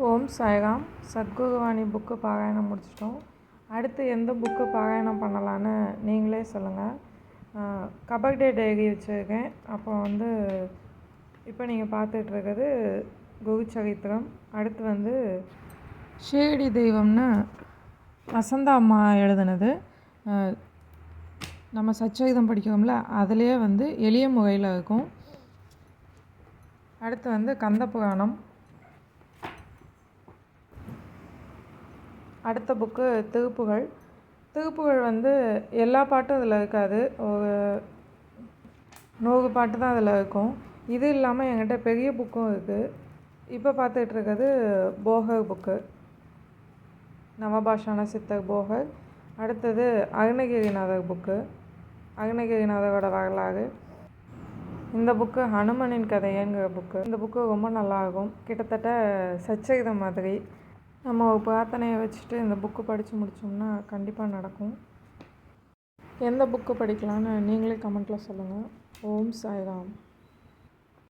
ஓம் Sairam. Sadguruvani book பாராயணம் முடிச்சிட்டோம். அடுத்து எந்த புக்கு பாராயணம் பண்ணலான்னு நீங்களே சொல்லுங்கள். கபர் டே டைரி வச்சுருக்கேன். அப்போ இப்போ நீங்கள் பார்த்துட்ருக்கிறது குரு சரித்திரம். அடுத்து ஷீரடி தெய்வம்னு வசந்தா அம்மா எழுதுனது. நம்ம சச்சரிதம் படிக்கிறோம்ல, அதுலேயே எளிய முறையில் இருக்கும். அடுத்து கந்த புராணம். அடுத்த புக்கு திருப்புகழ். திருப்புகழ் எல்லா பாட்டும் இதில் இருக்காது, ஒரு 100 பாட்டு தான் அதில் இருக்கும். இது இல்லாமல் என்கிட்ட பெரிய புக்கும் இருக்குது. இப்போ பார்த்துட்ருக்கிறது போகர் புக்கு, நவபாஷான சித்தர் போகர். அடுத்தது அருணகிரிநாதர் புக்கு, அருணகிரிநாதரோட வரலாறு. இந்த புக்கு ஹனுமனின் கதைங்கிற புக்கு. இந்த புக்கு ரொம்ப நல்லாயிருக்கும். கிட்டத்தட்ட சச்சரிதம் மாதிரி. நம்ம ஒரு பிரார்த்தனையை வச்சுட்டு இந்த புக்கு படித்து முடித்தோம்னா கண்டிப்பாக நடக்கும். எந்த புக்கு படிக்கலான்னு நீங்களே கமெண்ட்டில் சொல்லுங்கள். ஓம் சாய்ராம்.